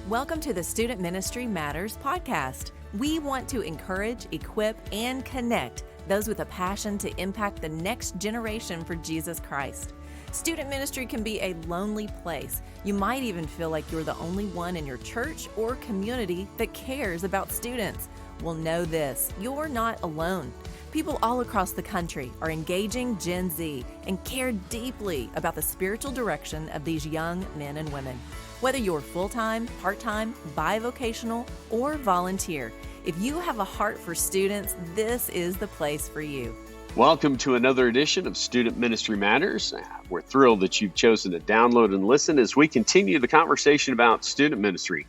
Welcome to the Student Ministry Matters podcast. We want to encourage, equip, and connect those with a passion to impact the next generation for Jesus Christ. Student ministry can be a lonely place. You might even feel like you're the only one in your church or community that cares about students. Well, know this, you're not alone. People all across the country are engaging Gen Z and care deeply about the spiritual direction of these young men and women. Whether you're full-time, part-time, bivocational, or volunteer, if you have a heart for students, this is the place for you. Welcome to another edition of Student Ministry Matters. We're thrilled that you've chosen to download and listen as we continue the conversation about student ministry.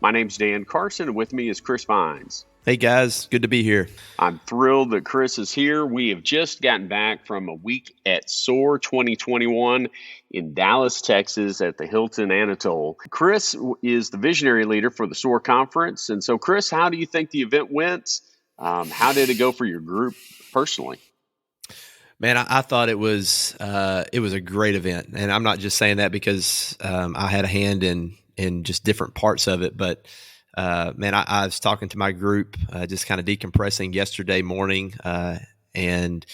My name's Dan Carson, and with me is Chris Vines. Hey guys, good to be here. I'm thrilled that Chris is here. We have just gotten back from a week at SOAR 2021 in Dallas, Texas at the Hilton Anatole. Chris is the visionary leader for the SOAR conference. And so, Chris, how do you think the event went? How did it go for your group personally? Man, I thought it was a great event. And I'm not just saying that because I had a hand in just different parts of it, but man, I was talking to my group, just kind of decompressing yesterday morning, and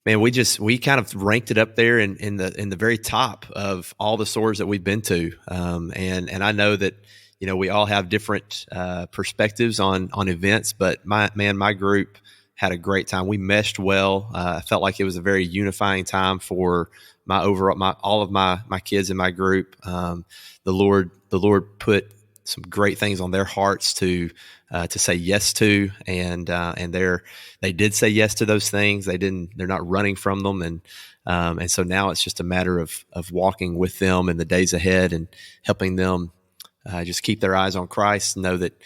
man, we kind of ranked it up there in the very top of all the SOARs that we've been to, and I know that we all have different perspectives on events, but my group had a great time. We meshed well. I felt like it was a very unifying time for all of my kids in my group. The Lord put some great things on their hearts to say yes to, and they did say yes to those things. They're not running from them, and so now it's just a matter of walking with them in the days ahead and helping them just keep their eyes on Christ, know that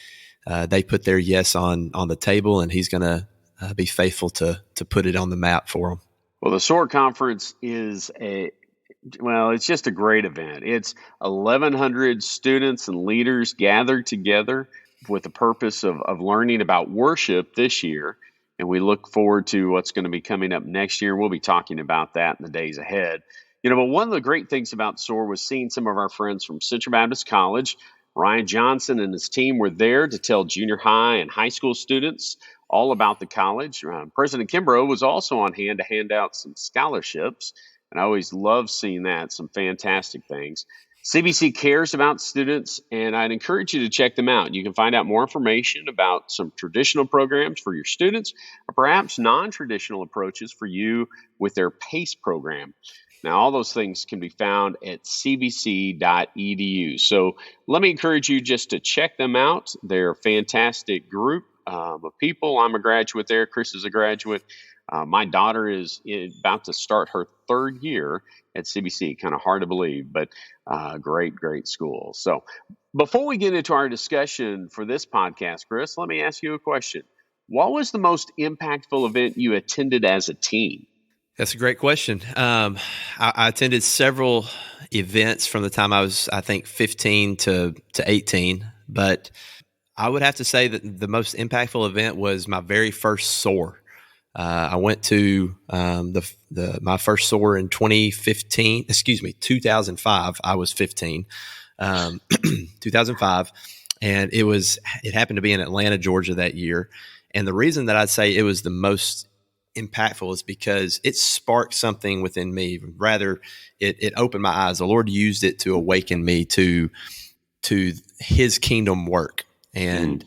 they put their yes on the table, and He's going to be faithful to put it on the map for them. Well, the SOAR conference is it's just a great event. It's 1,100 students and leaders gathered together with the purpose of learning about worship this year. And we look forward to what's going to be coming up next year. We'll be talking about that in the days ahead. But one of the great things about SOAR was seeing some of our friends from Central Baptist College. Ryan Johnson and his team were there to tell junior high and high school students all about the college. President Kimbrough was also on hand to hand out some scholarships. And I always love seeing that, some fantastic things. CBC cares about students, and I'd encourage you to check them out. You can find out more information about some traditional programs for your students, or perhaps non-traditional approaches for you with their PACE program. Now, all those things can be found at cbc.edu. So let me encourage you just to check them out. They're a fantastic group of people. I'm a graduate there. Chris is a graduate. My daughter is about to start her third year at CBC. Kind of hard to believe, but great school. So before we get into our discussion for this podcast, Chris, let me ask you a question. What was the most impactful event you attended as a teen? That's a great question. I attended several events from the time I was, I think, 15 to 18, but I would have to say that the most impactful event was my very first SOAR. I went to my first SOAR in 2005. I was 15, 2005, and it happened to be in Atlanta, Georgia that year. And the reason that I'd say it was the most impactful is because it sparked something within me. Rather, it opened my eyes. The Lord used it to awaken me to His kingdom work and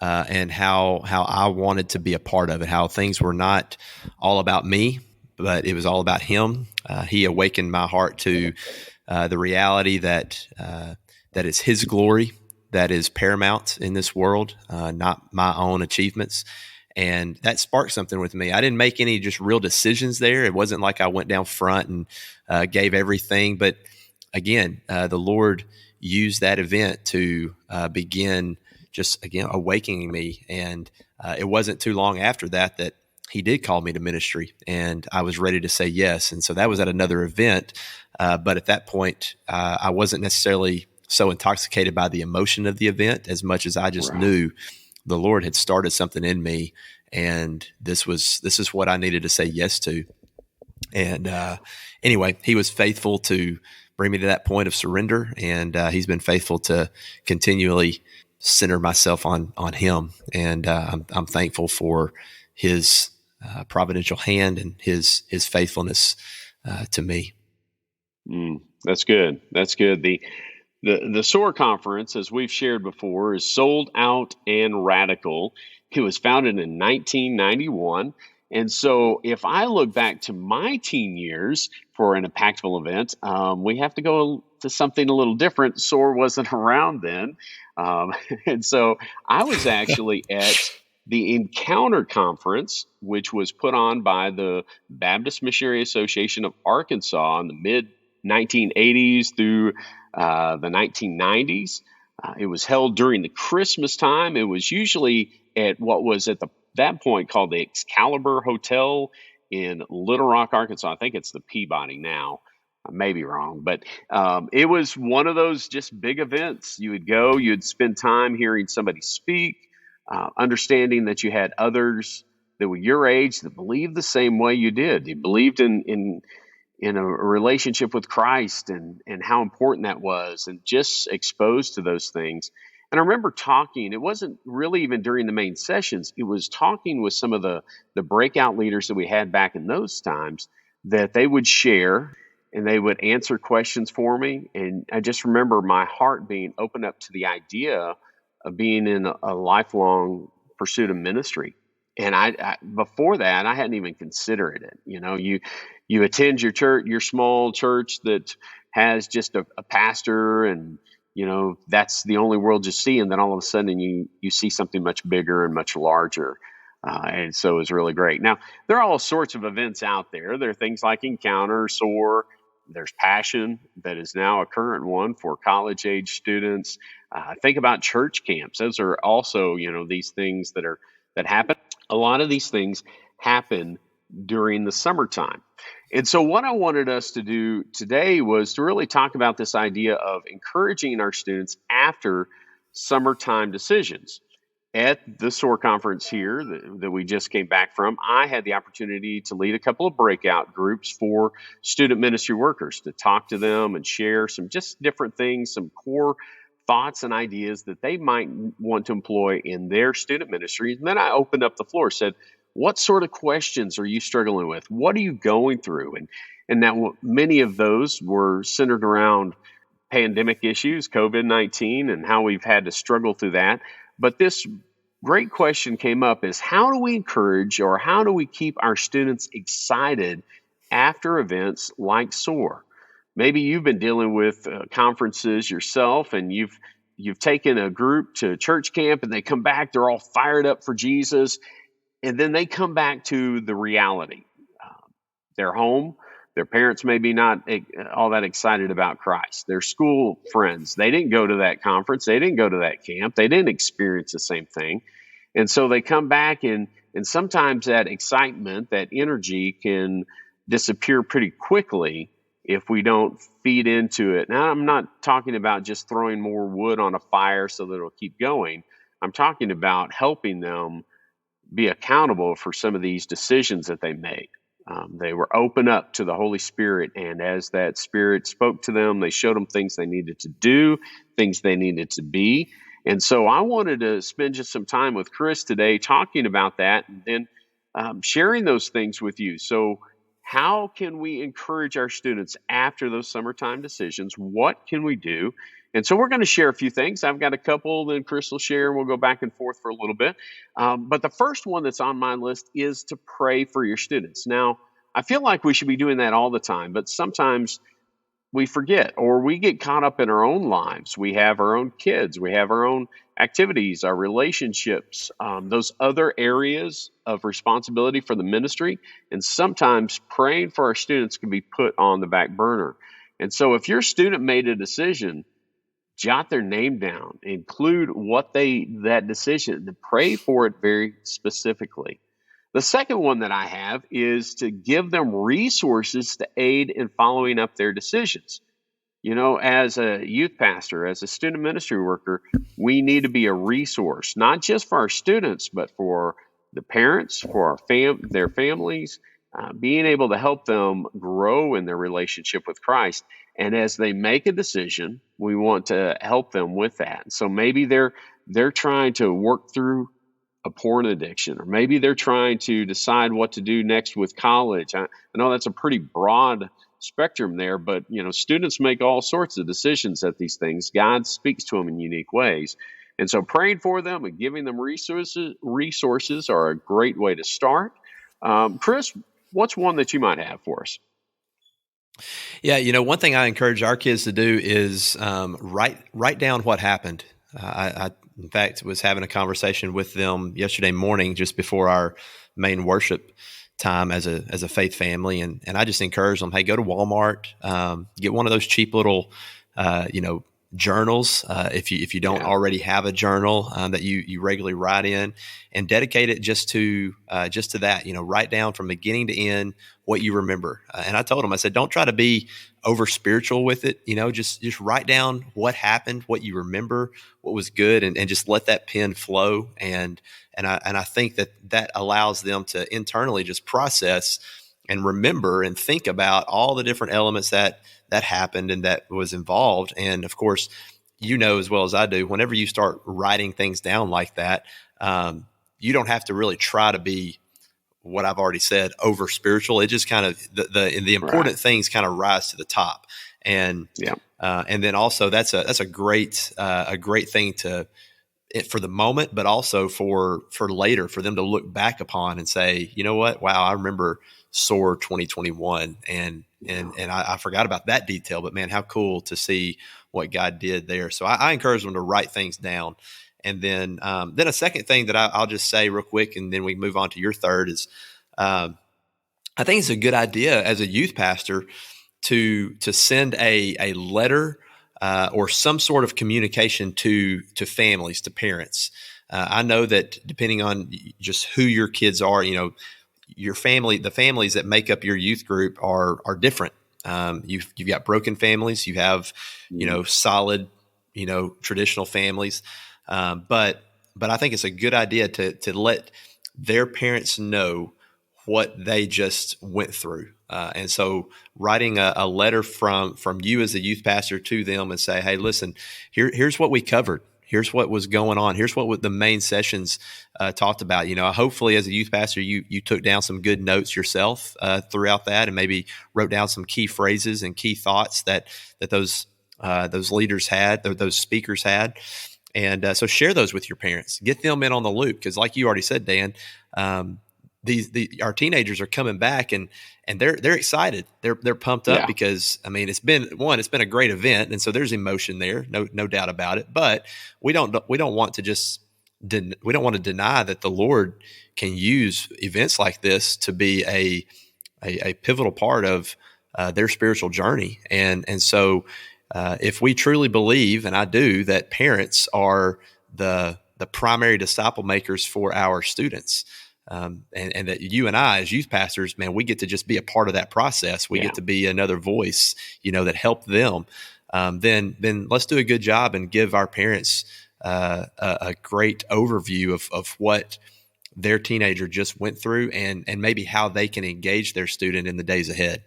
how I wanted to be a part of it, how things were not all about me, but it was all about Him. He awakened my heart to the reality that it's His glory that is paramount in this world, not my own achievements. And that sparked something with me. I didn't make any just real decisions there. It wasn't like I went down front and gave everything. But again, the Lord used that event to begin just, again, awakening me. And it wasn't too long after that He did call me to ministry, and I was ready to say yes. And so that was at another event. But at that point, I wasn't necessarily so intoxicated by the emotion of the event as much as I just knew the Lord had started something in me, and this is what I needed to say yes to. And anyway, He was faithful to bring me to that point of surrender. And he's been faithful to continually center myself on him. And I'm thankful for his providential hand and his faithfulness to me. That's good. That's good. The SOAR conference, as we've shared before, is sold out and radical. It was founded in 1991. And so if I look back to my teen years for an impactful event, we have to go to something a little different. SOAR wasn't around then. And so I was actually at the Encounter Conference, which was put on by the Baptist Missionary Association of Arkansas in the mid 1980s through the 1990s. It was held during the Christmas time. It was usually at what was at that point called the Excalibur Hotel in Little Rock, Arkansas. I think it's the Peabody now. I may be wrong, but it was one of those just big events. You would go, you'd spend time hearing somebody speak, understanding that you had others that were your age that believed the same way you did. You believed in a relationship with Christ and how important that was, and just exposed to those things. And I remember talking, it wasn't really even during the main sessions, it was talking with some of the breakout leaders that we had back in those times, that they would share and they would answer questions for me. And I just remember my heart being opened up to the idea of being in a lifelong pursuit of ministry. And I before that, I hadn't even considered it. You attend your church, your small church that has just a pastor, and that's the only world you see. And then all of a sudden, you see something much bigger and much larger. And so it was really great. Now, there are all sorts of events out there. There are things like Encounter, SOAR. There's Passion, that is now a current one for college age students. Think about church camps. Those are also, these things that happen. A lot of these things happen during the summertime. And so what I wanted us to do today was to really talk about this idea of encouraging our students after summertime decisions. At the SOAR conference here that we just came back from, I had the opportunity to lead a couple of breakout groups for student ministry workers, to talk to them and share some just different things, some core thoughts and ideas that they might want to employ in their student ministries. And then I opened up the floor, said, what sort of questions are you struggling with? What are you going through? And now many of those were centered around pandemic issues, COVID-19, and how we've had to struggle through that. But this great question came up, is how do we encourage, or how do we keep our students excited after events like SOAR? Maybe you've been dealing with conferences yourself, and you've taken a group to church camp, and they come back, they're all fired up for Jesus, and then they come back to the reality. They're home. Their parents may be not all that excited about Christ. Their school friends, they didn't go to that conference. They didn't go to that camp. They didn't experience the same thing. And so they come back, and sometimes that excitement, that energy can disappear pretty quickly if we don't feed into it. Now, I'm not talking about just throwing more wood on a fire so that it'll keep going. I'm talking about helping them be accountable for some of these decisions that they made. They were open up to the Holy Spirit, and as that Spirit spoke to them, they showed them things they needed to do, things they needed to be. And so I wanted to spend just some time with Chris today talking about that, and then sharing those things with you. So how can we encourage our students after those summertime decisions? What can we do? And so we're going to share a few things. I've got a couple, then Chris will share, and we'll go back and forth for a little bit. But the first one that's on my list is to pray for your students. Now, I feel like we should be doing that all the time, but sometimes we forget, or we get caught up in our own lives. We have our own kids, we have our own activities, our relationships, those other areas of responsibility for the ministry. And sometimes praying for our students can be put on the back burner. And so if your student made a decision, jot their name down, include that decision, and pray for it very specifically. The second one that I have is to give them resources to aid in following up their decisions. As a youth pastor, as a student ministry worker, we need to be a resource, not just for our students, but for the parents, for their families, being able to help them grow in their relationship with Christ. And as they make a decision, we want to help them with that. So maybe they're trying to work through a porn addiction, or maybe they're trying to decide what to do next with college. I know that's a pretty broad spectrum there, but students make all sorts of decisions at these things. God speaks to them in unique ways. And so praying for them and giving them resources are a great way to start. Chris, what's one that you might have for us? Yeah, one thing I encourage our kids to do is write down what happened. I, in fact, was having a conversation with them yesterday morning, just before our main worship time as a faith family, and I just encourage them, hey, go to Walmart, get one of those cheap little, journals, if you don't already have a journal that you regularly write in, and dedicate it just to that. Write down from beginning to end what you remember. And I told them, I said, don't try to be over spiritual with it. Just write down what happened, what you remember, what was good, and just let that pen flow. And I think that allows them to internally just process and remember and think about all the different elements that happened and that was involved. And of course, as well as I do, whenever you start writing things down like that, you don't have to really try to be, what I've already said, over spiritual. It just kind of the important things kind of rise to the top. And and then also that's a great thing for the moment, but also for later, for them to look back upon and say, you know what, wow, I remember SOAR 2021, and I forgot about that detail, but man, how cool to see what God did there. So I encourage them to write things down. And then a second thing that I'll just say real quick, and then we move on to your third, is I think it's a good idea as a youth pastor to send a letter or some sort of communication to families, to parents. I know that depending on just who your kids are, your family, the families that make up your youth group are different. You've got broken families, you have, solid, traditional families. But I think it's a good idea to let their parents know what they just went through. And so writing a letter from you as a youth pastor to them and say, hey, listen, here's what we covered. Here's what was going on. Here's what the main sessions talked about. Hopefully as a youth pastor, you took down some good notes yourself throughout that, and maybe wrote down some key phrases and key thoughts that those leaders had, those speakers had. And so share those with your parents. Get them in on the loop, because like you already said, Dan, our teenagers are coming back and they're excited. They're pumped up because it's been a great event, and so there's emotion there, no doubt about it. But we don't want to deny that the Lord can use events like this to be a pivotal part of their spiritual journey, and so. If we truly believe, and I do, that parents are the primary disciple makers for our students, and that you and I as youth pastors, man, we get to just be a part of that process. We get to be another voice, that help them. Then let's do a good job and give our parents a great overview of what their teenager just went through, and maybe how they can engage their student in the days ahead.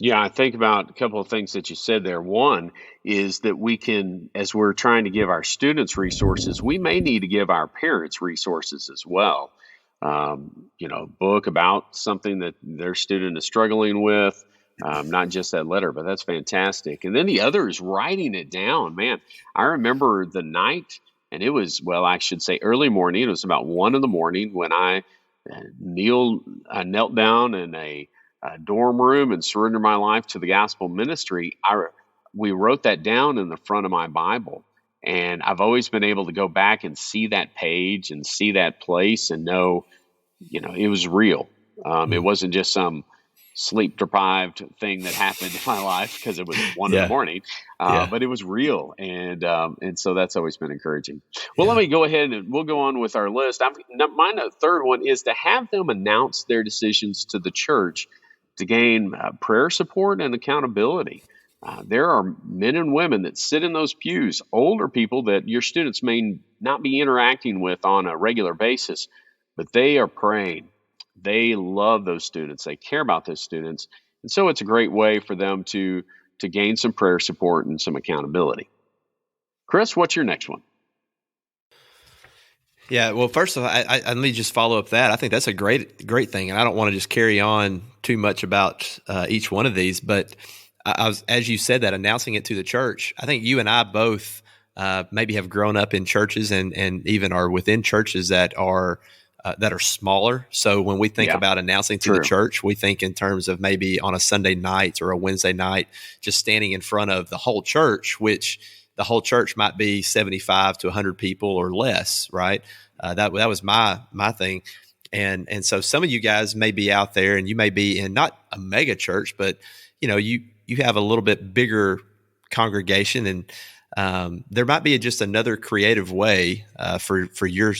Yeah, I think about a couple of things that you said there. One is that we can, as we're trying to give our students resources, we may need to give our parents resources as well. Book about something that their student is struggling with, not just that letter, but that's fantastic. And then the other is writing it down. Man, I remember the night, and it was, I should say early morning. It was about 1 a.m. when I knelt down in a dorm room and surrender my life to the gospel ministry. We wrote that down in the front of my Bible, and I've always been able to go back and see that page and see that place and know, it was real. It wasn't just some sleep deprived thing that happened in my life because it was 1 a.m, but it was real, and so that's always been encouraging. Well, let me go ahead and we'll go on with our list. My third one is to have them announce their decisions to the church to gain prayer support and accountability. There are men and women that sit in those pews, older people that your students may not be interacting with on a regular basis, but they are praying. They love those students. They care about those students. And so it's a great way for them to to gain some prayer support and some accountability. Chris, what's your next one? Yeah, well, first of all, let me just follow up that. I think that's a great thing, and I don't want to just carry on too much about each one of these. But I was, as you said, that announcing it to the church. I think you and I both maybe have grown up in churches and even are within churches that are smaller. So when we think about announcing to the church, we think in terms of maybe on a Sunday night or a Wednesday night, just standing in front of the whole church, which the whole church might be 75 to 100 people or less, right? That was my thing. And so some of you guys may be out there and you may be in not a mega church, but you have a little bit bigger congregation, and there might be just another creative way for your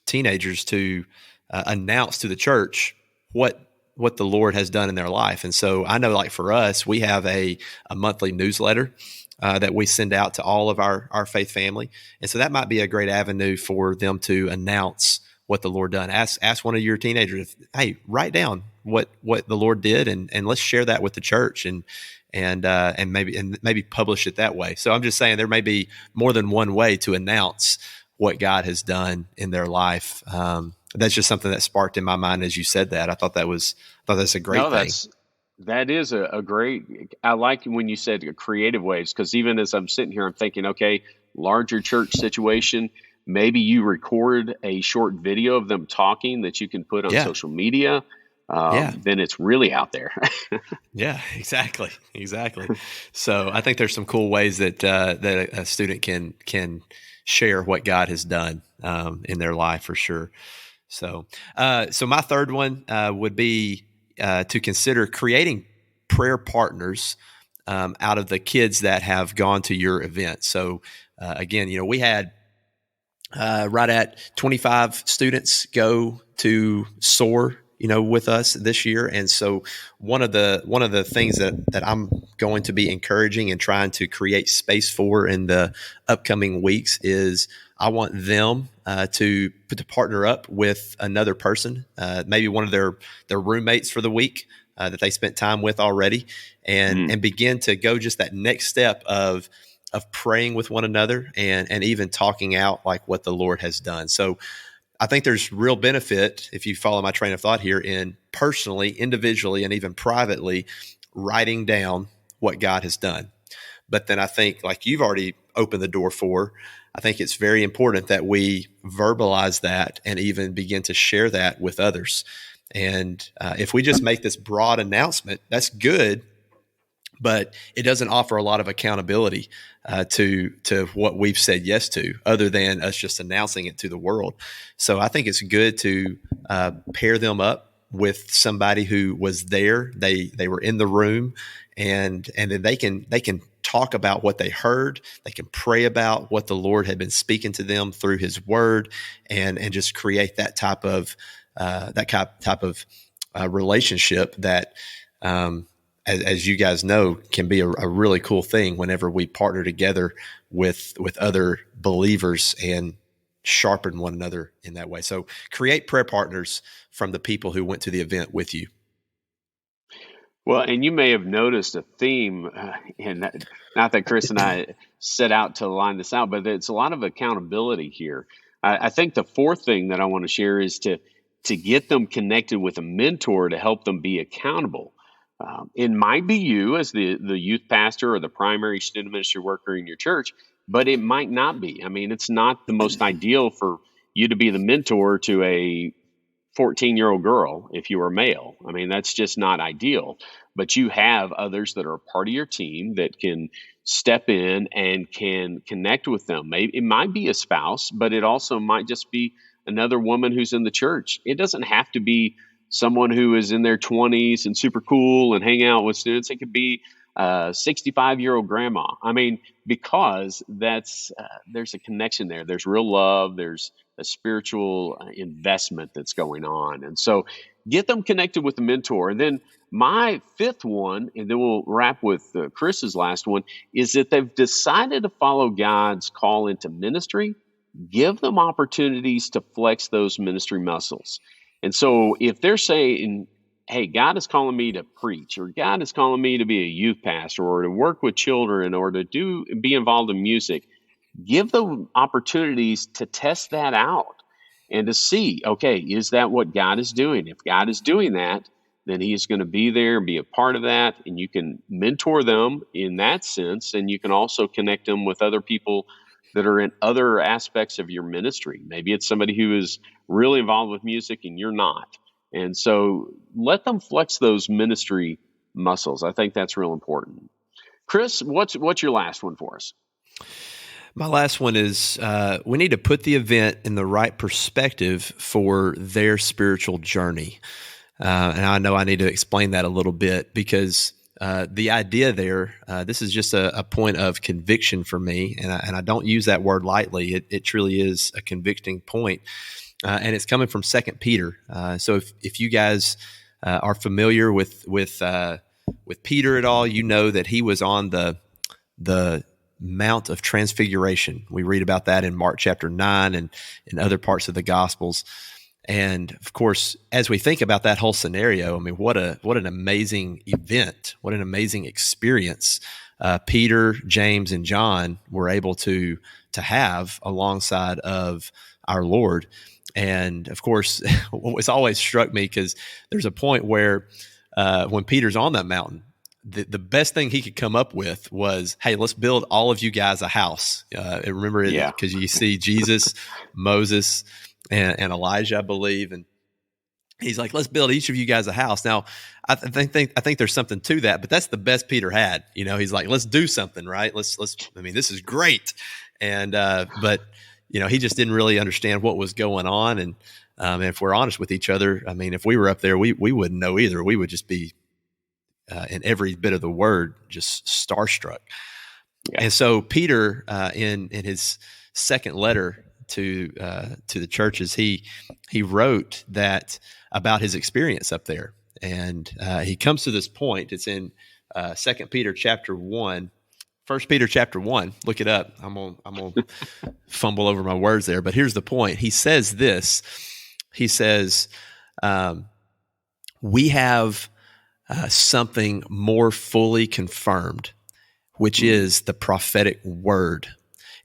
teenagers to announce to the church what the Lord has done in their life. And so I know, like for us, we have a monthly newsletter that we send out to all of our faith family. And so that might be a great avenue for them to announce what the Lord done. Ask one of your teenagers, hey, write down what the Lord did, and let's share that with the church and maybe publish it that way. So I'm just saying there may be more than one way to announce what God has done in their life. That's just something that sparked in my mind as you said that. I thought that's a great thing. That is a great, I like when you said creative ways, because even as I'm sitting here, I'm thinking, okay, larger church situation, maybe you record a short video of them talking that you can put on social media. Then it's really out there. Yeah, exactly. So I think there's some cool ways that a student can share what God has done in their life for sure. So my third one would be to consider creating prayer partners out of the kids that have gone to your event. So again, we had right at 25 students go to SOAR, with us this year. And so one of the things that I'm going to be encouraging and trying to create space for in the upcoming weeks is I want them to partner up with another person, maybe one of their roommates for the week that they spent time with already, and begin to go just that next step of praying with one another and even talking out like what the Lord has done. So I think there's real benefit, if you follow my train of thought here, in personally, individually, and even privately writing down what God has done. But then I think, like you've already opened the door for, I think it's very important that we verbalize that and even begin to share that with others. And if we just make this broad announcement, that's good, but it doesn't offer a lot of accountability to what we've said yes to, other than us just announcing it to the world. So I think it's good to pair them up with somebody who was there. They were in the room, and then they can talk about what they heard. They can pray about what the Lord had been speaking to them through His Word, and just create that type of relationship that. As you guys know, can be a really cool thing whenever we partner together with other believers and sharpen one another in that way. So create prayer partners from the people who went to the event with you. Well, and you may have noticed a theme, and not that Chris and I set out to line this out, but it's a lot of accountability here. I think the fourth thing that I want to share is to get them connected with a mentor to help them be accountable. It might be you as the youth pastor or the primary student ministry worker in your church, but it might not be. I mean, it's not the most ideal for you to be the mentor to a 14-year-old girl if you were male. I mean, that's just not ideal. But you have others that are a part of your team that can step in and can connect with them. Maybe it might be a spouse, but it also might just be another woman who's in the church. It doesn't have to be someone who is in their 20s and super cool and hang out with students. It could be a 65-year-old grandma. I mean, because there's a connection there. There's real love. There's a spiritual investment that's going on. And so get them connected with the mentor. And then my fifth one, and then we'll wrap with Chris's last one, is that they've decided to follow God's call into ministry. Give them opportunities to flex those ministry muscles. And so if they're saying, hey, God is calling me to preach, or God is calling me to be a youth pastor, or to work with children, or to be involved in music, give them opportunities to test that out and to see, okay, is that what God is doing? If God is doing that, then he is going to be there and be a part of that. And you can mentor them in that sense. And you can also connect them with other people that are in other aspects of your ministry. Maybe it's somebody who is really involved with music and you're not. And so let them flex those ministry muscles. I think that's real important. Chris, what's your last one for us? My last one is we need to put the event in the right perspective for their spiritual journey. And I know I need to explain that a little bit because the idea there, this is just a point of conviction for me, and I don't use that word lightly. It truly is a convicting point, and it's coming from 2 Peter. So if you guys are familiar with Peter at all, you know that he was on the Mount of Transfiguration. We read about that in Mark chapter 9 and in other parts of the Gospels. And of course, as we think about that whole scenario, I mean, what an amazing event, what an amazing experience Peter, James, and John were able to have alongside of our Lord. And of course, what's always struck me, because there's a point where when Peter's on that mountain, the best thing he could come up with was, hey, let's build all of you guys a house. Remember it, because you see Jesus, Moses, and Elijah, I believe, and he's like, let's build each of you guys a house. Now, I think there's something to that, but that's the best Peter had. You know, he's like, let's do something, right? Let's. I mean, this is great, and but you know, he just didn't really understand what was going on, and if we're honest with each other, I mean, if we were up there, we wouldn't know either. We would just be in every bit of the word, just starstruck. Yeah. And so Peter, in his second letter to the churches, he wrote that about his experience up there, and he comes to this point. It's in 2 Peter chapter 1. 1 Peter chapter 1. Look it up. I'm gonna fumble over my words there, but here's the point. He says this. He says, "We have something more fully confirmed, which is the prophetic word,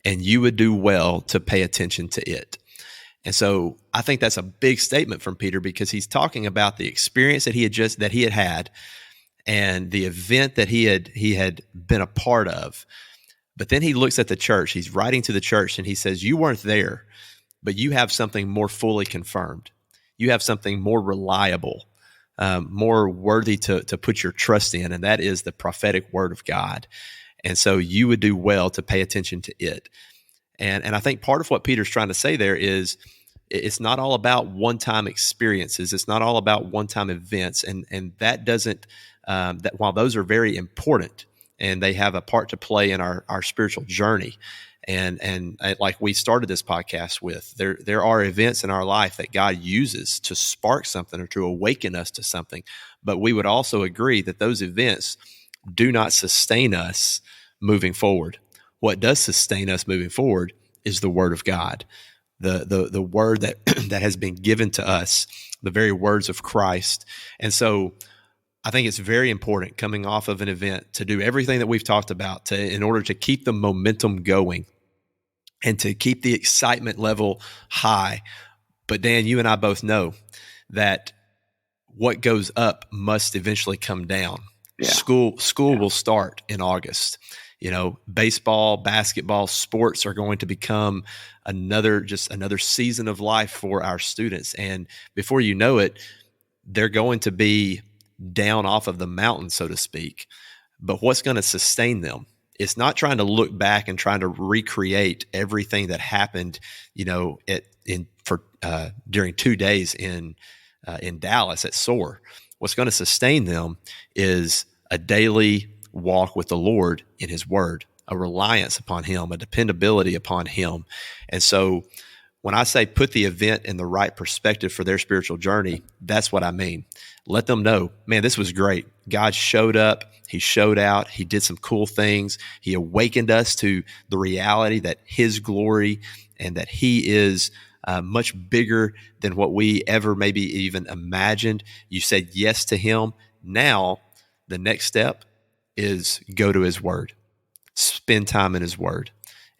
and you would do well to pay attention to it." And so I think that's a big statement from Peter, because he's talking about the experience that he had had and the event that he had been a part of. But then he looks at the church. He's writing to the church, and he says, you weren't there, but you have something more fully confirmed. You have something more reliable, more worthy to put your trust in, and that is the prophetic word of God. And so you would do well to pay attention to it. And I think part of what Peter's trying to say there is it's not all about one-time experiences. It's not all about one-time events. And that doesn't, that while those are very important and they have a part to play in our spiritual journey, and like we started this podcast with, there are events in our life that God uses to spark something or to awaken us to something. But we would also agree that those events do not sustain us moving forward. What does sustain us moving forward is the word of God, the word that that has been given to us, the very words of Christ. And so I think it's very important coming off of an event to do everything that we've talked about in order to keep the momentum going and to keep the excitement level high. But Dan, you and I both know that what goes up must eventually come down. Yeah. School will start in August. You know, baseball, basketball, sports are going to become another season of life for our students. And before you know it, they're going to be down off of the mountain, so to speak. But what's going to sustain them? It's not trying to look back and trying to recreate everything that happened, you know, during 2 days in Dallas at SOAR. What's going to sustain them is a daily walk with the Lord in His Word, a reliance upon Him, a dependability upon Him. And so when I say put the event in the right perspective for their spiritual journey, that's what I mean. Let them know, man, this was great. God showed up. He showed out. He did some cool things. He awakened us to the reality that His glory and that He is much bigger than what we ever maybe even imagined. You said yes to him. Now, the next step is go to his word, spend time in his word,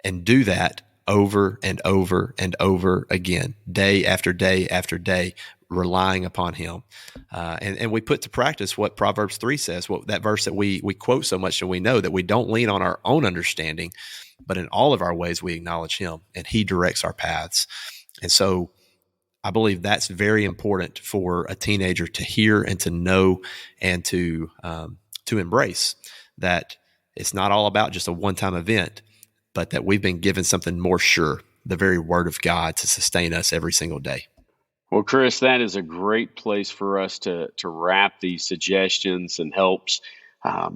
and do that over and over and over again, day after day after day, relying upon him. And we put to practice what Proverbs 3 says, that verse that we quote so much, and we know that we don't lean on our own understanding, but in all of our ways we acknowledge him, and he directs our paths. And so I believe that's very important for a teenager to hear and to know and to embrace, that it's not all about just a one-time event, but that we've been given something more sure, the very word of God, to sustain us every single day. Well, Chris, that is a great place for us to wrap these suggestions and helps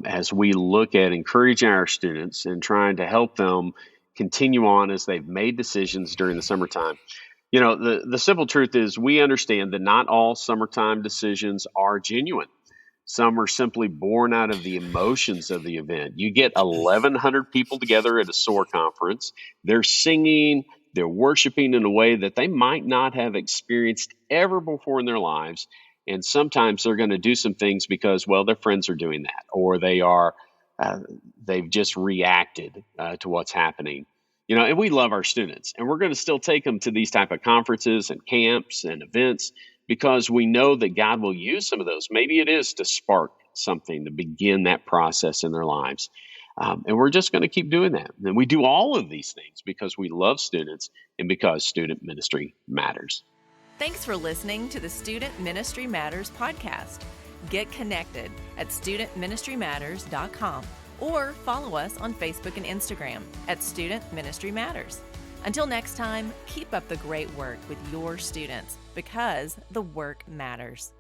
as we look at encouraging our students and trying to help them continue on as they've made decisions during the summertime. You know, the simple truth is we understand that not all summertime decisions are genuine. Some are simply born out of the emotions of the event. You get 1,100 people together at a SOAR conference. They're singing, they're worshiping in a way that they might not have experienced ever before in their lives. And sometimes they're going to do some things because, well, their friends are doing that, or they've just reacted to what's happening. You know, and we love our students, and we're going to still take them to these type of conferences and camps and events, because we know that God will use some of those. Maybe it is to spark something to begin that process in their lives. And we're just going to keep doing that. And we do all of these things because we love students and because student ministry matters. Thanks for listening to the Student Ministry Matters podcast. Get connected at studentministrymatters.com or follow us on Facebook and Instagram at Student Ministry Matters. Until next time, keep up the great work with your students, because the work matters.